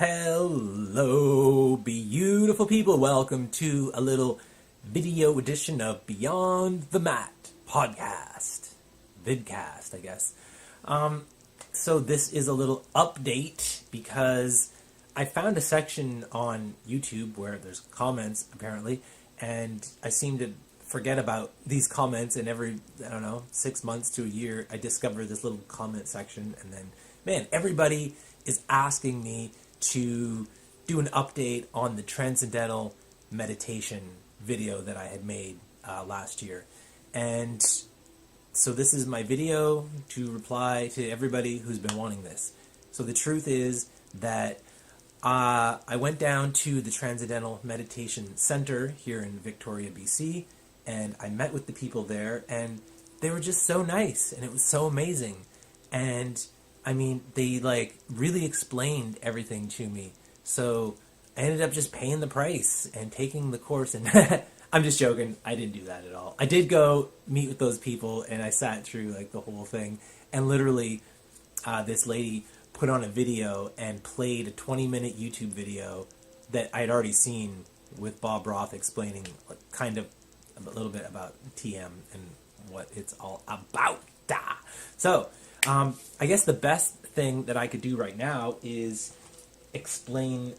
Hello, beautiful people. Welcome to a little video edition of Beyond the Mat podcast. Vidcast, I guess. So this is a little update because I found a section on YouTube where there's comments, apparently, and I seem to forget about these comments, and every, 6 months to a year, I discover this little comment section, and then, man, everybody is asking me to do an update on the Transcendental Meditation video that I had made last year. And so this is my video to reply to everybody who's been wanting this. So the truth is that I went down to the Transcendental Meditation Center here in Victoria, BC, and I met with the people there, and they were just so nice, and it was so amazing. And I mean, they really explained everything to me. So I ended up just paying the price and taking the course. And I'm just joking. I didn't do that at all. I did go meet with those people, and I sat through the whole thing. And literally, this lady put on a video and played a 20-minute YouTube video that I had already seen with Bob Roth explaining kind of a little bit about TM and what it's all about. So I guess the best thing that I could do right now is explain,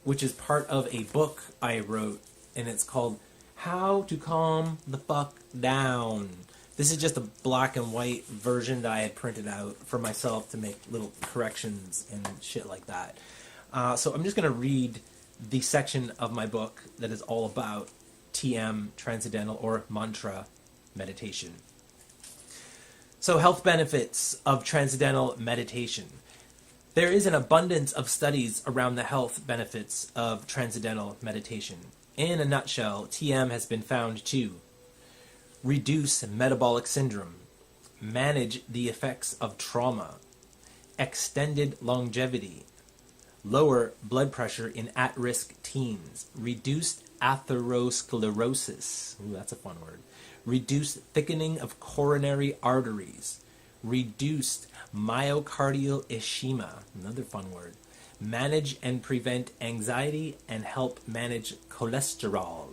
which is part of a book I wrote, and it's called How to Calm the Fuck Down. This is just a black and white version that I had printed out for myself to make little corrections and shit like that. So I'm just going to read the section of my book that is all about TM, Transcendental, or Mantra Meditation. So, health benefits of Transcendental Meditation. There is an abundance of studies around the health benefits of Transcendental Meditation. In a nutshell, TM has been found to reduce metabolic syndrome, manage the effects of trauma, extended longevity, lower blood pressure in at-risk teens, reduced atherosclerosis, ooh, that's a fun word, reduced thickening of coronary arteries, reduced myocardial ischemia, another fun word, manage and prevent anxiety, and help manage cholesterol.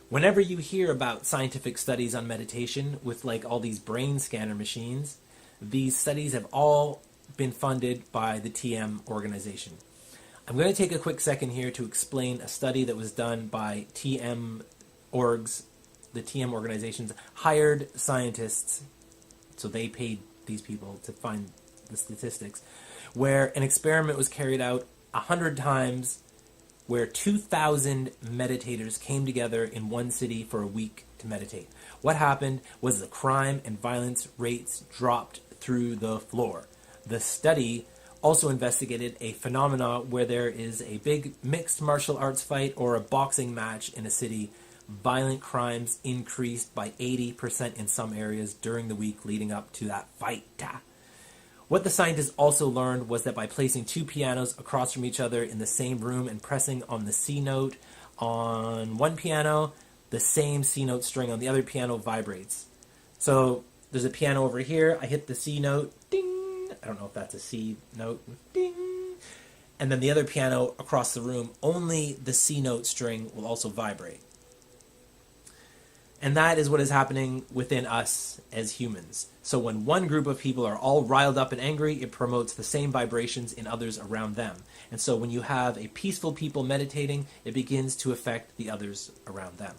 Whenever you hear about scientific studies on meditation with all these brain scanner machines, these studies have all been funded by the TM organization. I'm going to take a quick second here to explain a study that was done by TM orgs. The TM organizations hired scientists, so they paid these people to find the statistics, where an experiment was carried out 100 times, where 2,000 meditators came together in one city for a week to meditate. What happened was the crime and violence rates dropped through the floor. The study also investigated a phenomena where there is a big mixed martial arts fight or a boxing match in a city. Violent crimes increased by 80% in some areas during the week leading up to that fight. What the scientists also learned was that by placing two pianos across from each other in the same room and pressing on the C note on one piano, the same C note string on the other piano vibrates. So there's a piano over here, I hit the C note, ding! I don't know if that's a C note, ding! And then the other piano across the room, only the C note string will also vibrate. And that is what is happening within us as humans. So when one group of people are all riled up and angry, it promotes the same vibrations in others around them. And so when you have a peaceful people meditating, it begins to affect the others around them.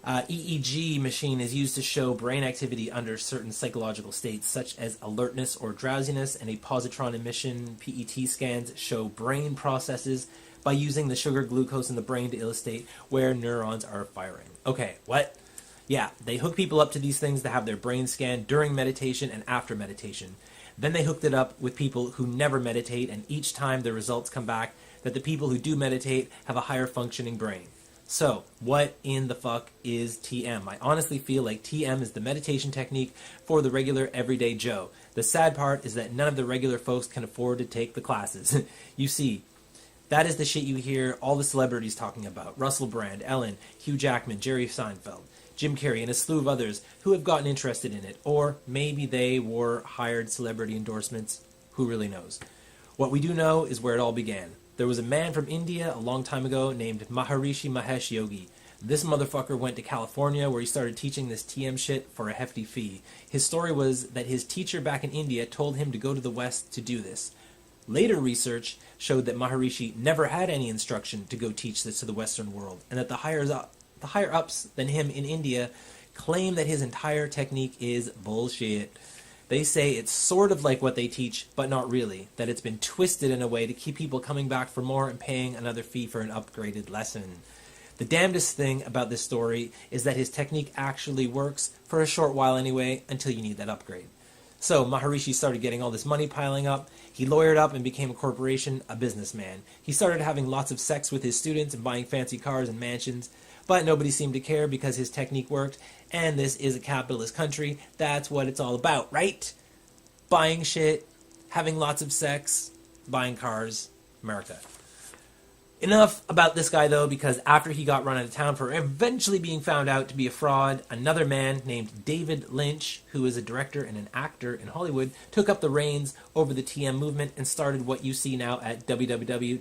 EEG machine is used to show brain activity under certain psychological states, such as alertness or drowsiness, and a positron emission PET scans show brain processes by using the sugar glucose in the brain to illustrate where neurons are firing. Okay, what? Yeah, they hook people up to these things to have their brain scanned during meditation and after meditation. Then they hooked it up with people who never meditate, and each time the results come back that the people who do meditate have a higher functioning brain. So, what in the fuck is TM? I honestly feel like TM is the meditation technique for the regular everyday Joe. The sad part is that none of the regular folks can afford to take the classes. You see, that is the shit you hear all the celebrities talking about. Russell Brand, Ellen, Hugh Jackman, Jerry Seinfeld, Jim Carrey, and a slew of others who have gotten interested in it. Or maybe they were hired celebrity endorsements. Who really knows? What we do know is where it all began. There was a man from India a long time ago named Maharishi Mahesh Yogi. This motherfucker went to California where he started teaching this TM shit for a hefty fee. His story was that his teacher back in India told him to go to the West to do this. Later research showed that Maharishi never had any instruction to go teach this to the Western world, and that the higher ups than him in India claim that his entire technique is bullshit. They say it's sort of like what they teach, but not really, that it's been twisted in a way to keep people coming back for more and paying another fee for an upgraded lesson. The damnedest thing about this story is that his technique actually works, for a short while anyway, until you need that upgrade. So Maharishi started getting all this money piling up. He lawyered up and became a corporation, a businessman. He started having lots of sex with his students and buying fancy cars and mansions. But nobody seemed to care because his technique worked, and this is a capitalist country. That's what it's all about, right? Buying shit, having lots of sex, buying cars, America. Enough about this guy, though, because after he got run out of town for eventually being found out to be a fraud, another man named David Lynch, who is a director and an actor in Hollywood, took up the reins over the TM movement and started what you see now at www.tm.org.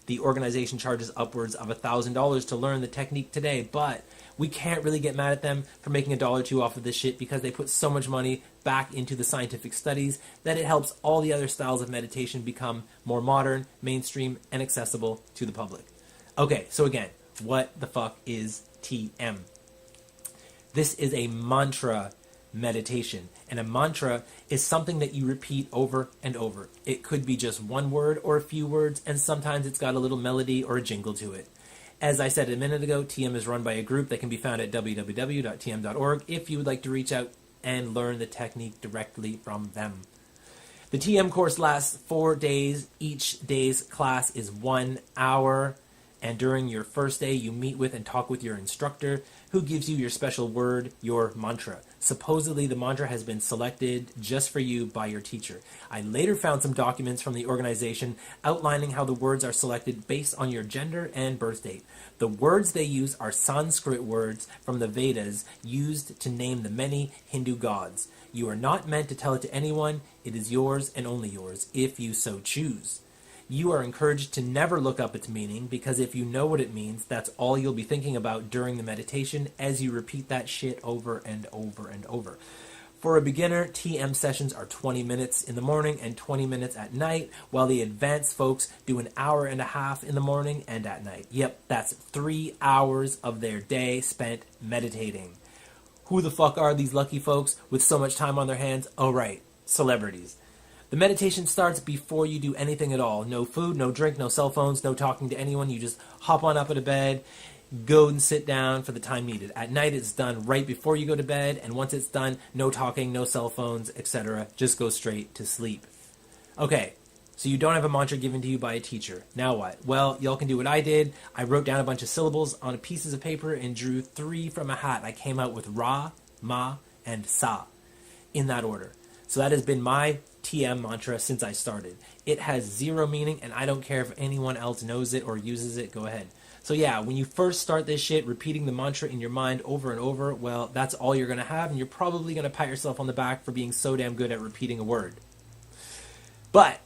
The organization charges upwards of $1,000 to learn the technique today, but we can't really get mad at them for making $1 or $2 off of this shit because they put so much money back into the scientific studies that it helps all the other styles of meditation become more modern, mainstream, and accessible to the public. Okay, so again, what the fuck is TM? This is a mantra meditation, and a mantra is something that you repeat over and over. It could be just one word or a few words, and sometimes it's got a little melody or a jingle to it. As I said a minute ago, TM is run by a group that can be found at www.tm.org if you would like to reach out and learn the technique directly from them. The TM course lasts 4 days. Each day's class is 1 hour. And during your first day, you meet with and talk with your instructor, who gives you your special word, your mantra. Supposedly, the mantra has been selected just for you by your teacher. I later found some documents from the organization outlining how the words are selected based on your gender and birth date. The words they use are Sanskrit words from the Vedas used to name the many Hindu gods. You are not meant to tell it to anyone. It is yours and only yours, if you so choose. You are encouraged to never look up its meaning, because if you know what it means, that's all you'll be thinking about during the meditation as you repeat that shit over and over and over. For a beginner, TM sessions are 20 minutes in the morning and 20 minutes at night, while the advanced folks do an hour and a half in the morning and at night. Yep, that's 3 hours of their day spent meditating. Who the fuck are these lucky folks with so much time on their hands? Oh right, celebrities. The meditation starts before you do anything at all. No food, no drink, no cell phones, no talking to anyone. You just hop on up out of bed, go and sit down for the time needed. At night, it's done right before you go to bed, and once it's done, no talking, no cell phones, etc. Just go straight to sleep. Okay, so you don't have a mantra given to you by a teacher. Now what? Well, y'all can do what I did. I wrote down a bunch of syllables on pieces of paper and drew 3 from a hat. I came out with Ra, Ma, and Sa in that order. So that has been my TM mantra since I started. It has 0 meaning, and I don't care if anyone else knows it or uses it. Go ahead. So yeah, when you first start this shit, repeating the mantra in your mind over and over, well, that's all you're going to have, and you're probably going to pat yourself on the back for being so damn good at repeating a word. But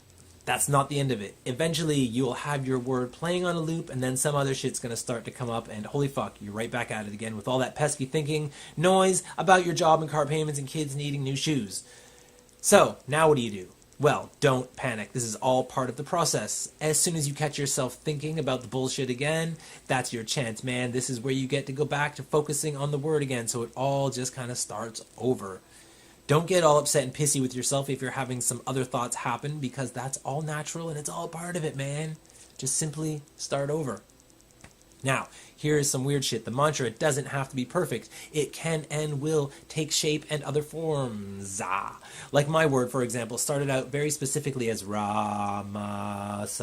that's not the end of it. Eventually, you'll have your word playing on a loop, and then some other shit's going to start to come up, and holy fuck, you're right back at it again with all that pesky thinking, noise about your job and car payments and kids needing new shoes. So, now what do? Well, don't panic. This is all part of the process. As soon as you catch yourself thinking about the bullshit again, that's your chance, man. This is where you get to go back to focusing on the word again, so it all just kind of starts over. Don't get all upset and pissy with yourself if you're having some other thoughts happen, because that's all natural and it's all part of it, man. Just simply start over. Now, here's some weird shit. The mantra doesn't have to be perfect. It can and will take shape and other forms. Like my word, for example, started out very specifically as Ramasa,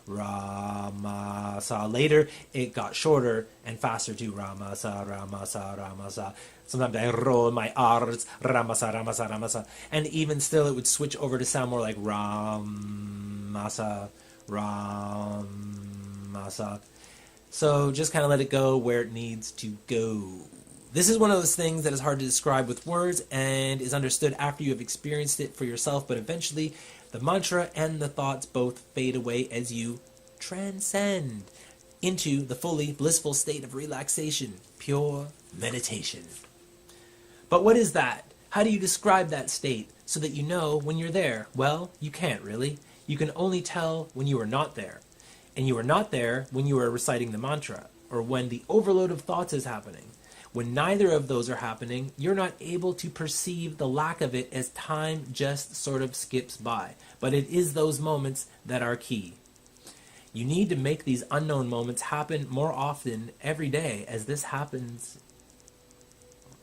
Ramasa. Later, it got shorter and faster to Ramasa, Ramasa, Ramasa. Sometimes I roll my R's, Ramasa, Ramasa, Ramasa. And even still, it would switch over to sound more like Ramasa, Ramasa. So just kind of let it go where it needs to go. This is one of those things that is hard to describe with words and is understood after you have experienced it for yourself, but eventually the mantra and the thoughts both fade away as you transcend into the fully blissful state of relaxation, pure meditation. But what is that? How do you describe that state so that you know when you're there? Well, you can't really. You can only tell when you are not there. And you are not there when you are reciting the mantra, or when the overload of thoughts is happening. When neither of those are happening, you're not able to perceive the lack of it as time just sort of skips by. But it is those moments that are key. You need to make these unknown moments happen more often every day. As this happens...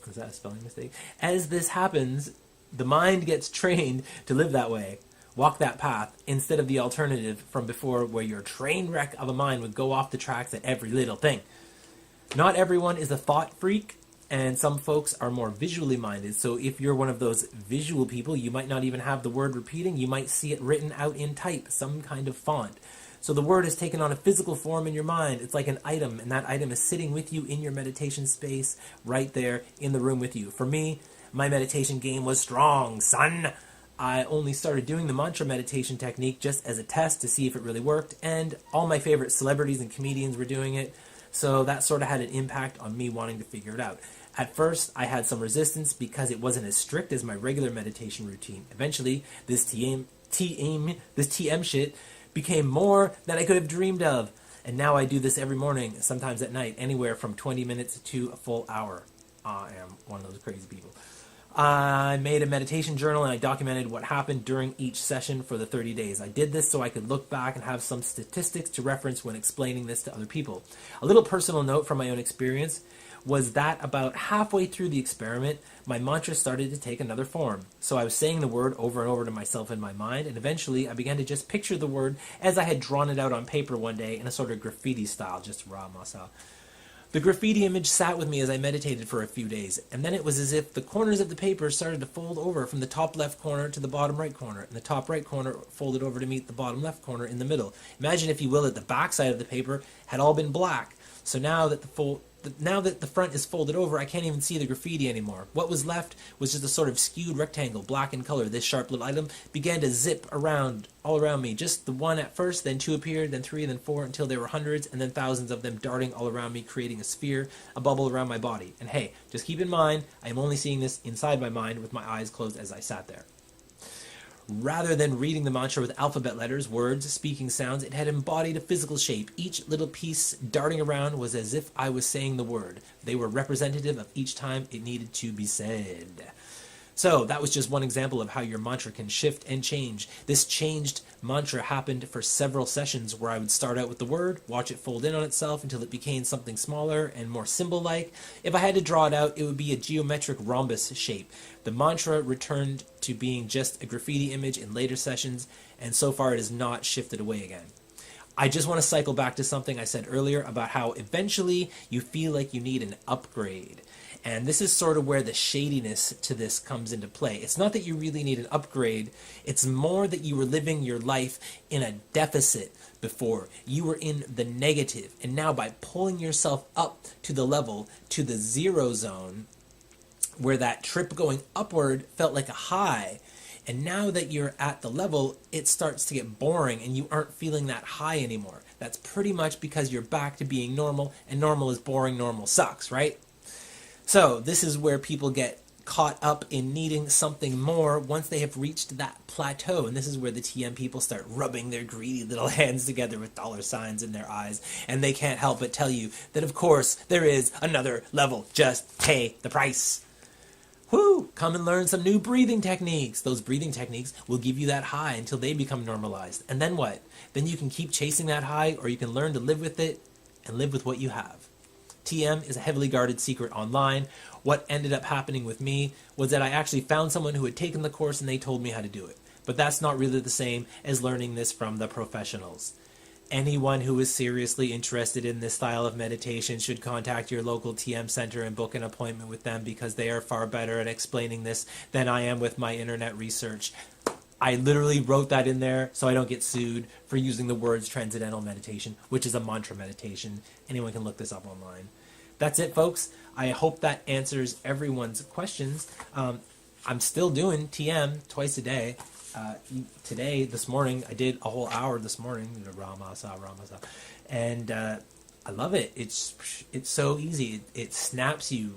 Is that a spelling mistake? As this happens, the mind gets trained to live that way. Walk that path instead of the alternative from before where your train wreck of a mind would go off the tracks at every little thing. Not everyone is a thought freak, and some folks are more visually minded. So if you're one of those visual people, you might not even have the word repeating. You might see it written out in type, some kind of font. So the word is taken on a physical form in your mind. It's like an item, and that item is sitting with you in your meditation space, right there in the room with you. For me, my meditation game was strong, son. I only started doing the mantra meditation technique just as a test to see if it really worked, and all my favorite celebrities and comedians were doing it, so that sort of had an impact on me wanting to figure it out. At first, I had some resistance because it wasn't as strict as my regular meditation routine. Eventually, this TM shit became more than I could have dreamed of. And now I do this every morning, sometimes at night, anywhere from 20 minutes to a full hour. I am one of those crazy people. I made a meditation journal and I documented what happened during each session for the 30 days. I did this so I could look back and have some statistics to reference when explaining this to other people. A little personal note from my own experience was that about halfway through the experiment, my mantra started to take another form. So I was saying the word over and over to myself in my mind, and eventually I began to just picture the word as I had drawn it out on paper one day in a sort of graffiti style, just raw masa. The graffiti image sat with me as I meditated for a few days, and then it was as if the corners of the paper started to fold over from the top left corner to the bottom right corner, and the top right corner folded over to meet the bottom left corner in the middle. Imagine, if you will, that the back side of the paper had all been black. So now that the front is folded over, I can't even see the graffiti anymore. What was left was just a sort of skewed rectangle, black in color. This sharp little item began to zip around, all around me. Just the one at first, then two appeared, then three, then four, until there were hundreds, and then thousands of them darting all around me, creating a sphere, a bubble around my body. And hey, just keep in mind, I am only seeing this inside my mind with my eyes closed as I sat there. Rather than reading the mantra with alphabet letters, words, speaking sounds, it had embodied a physical shape. Each little piece darting around was as if I was saying the word. They were representative of each time it needed to be said. So that was just one example of how your mantra can shift and change. This changed mantra happened for several sessions where I would start out with the word, watch it fold in on itself until it became something smaller and more symbol-like. If I had to draw it out, it would be a geometric rhombus shape. The mantra returned to being just a graffiti image in later sessions, and so far it has not shifted away again. I just want to cycle back to something I said earlier about how eventually you feel like you need an upgrade. And this is sort of where the shadiness to this comes into play. It's not that you really need an upgrade. It's more that you were living your life in a deficit before. You were in the negative. And now by pulling yourself up to the level, to the zero zone, where that trip going upward felt like a high, and now that you're at the level, it starts to get boring and you aren't feeling that high anymore. That's pretty much because you're back to being normal, and normal is boring, normal sucks, right? So this is where people get caught up in needing something more once they have reached that plateau. And this is where the TM people start rubbing their greedy little hands together with dollar signs in their eyes. And they can't help but tell you that, of course, there is another level. Just pay the price. Woo! Come and learn some new breathing techniques. Those breathing techniques will give you that high until they become normalized. And then what? Then you can keep chasing that high, or you can learn to live with it and live with what you have. TM is a heavily guarded secret online. What ended up happening with me was that I actually found someone who had taken the course and they told me how to do it. But that's not really the same as learning this from the professionals. Anyone who is seriously interested in this style of meditation should contact your local TM center and book an appointment with them, because they are far better at explaining this than I am with my internet research. I literally wrote that in there so I don't get sued for using the words Transcendental Meditation, which is a mantra meditation. Anyone can look this up online. That's it, folks. I hope that answers everyone's questions. I'm still doing TM twice a day. This morning, I did a whole hour this morning, Ramasa, and I love it. It's so easy. It snaps you.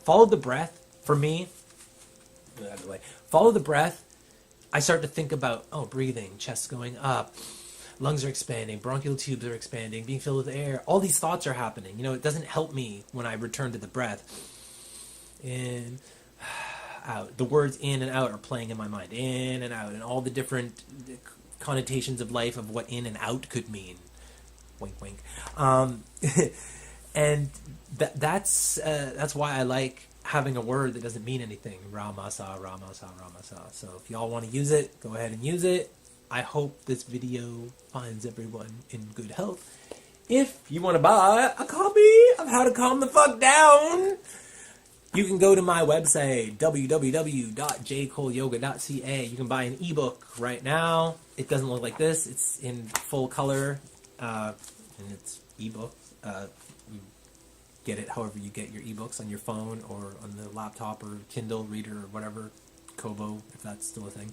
Follow the breath. For me, follow the breath. I start to think about, breathing, chest going up, lungs are expanding, bronchial tubes are expanding, being filled with air. All these thoughts are happening. It doesn't help me when I return to the breath. In, out. The words in and out are playing in my mind. In and out, and all the different connotations of life of what in and out could mean. Wink, wink. And that's why I like having a word that doesn't mean anything. Ramasa, Ramasa, Ramasa. So if y'all want to use it, go ahead and use it. I hope this video finds everyone in good health. If you want to buy a copy of How to Calm the Fuck Down, you can go to my website, www.jcoleyoga.ca. You can buy an ebook right now. It doesn't look like this. It's in full color, and it's ebook. You get it however you get your ebooks, on your phone or on the laptop or Kindle reader or whatever, Kobo, if that's still a thing.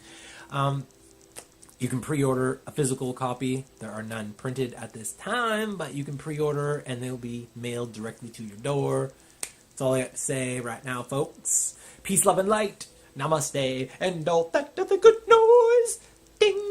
You can pre-order a physical copy. There are none printed at this time, but you can pre-order and they'll be mailed directly to your door. That's all I got to say right now, folks. Peace, love, and light. Namaste, and all that other good noise. Ding!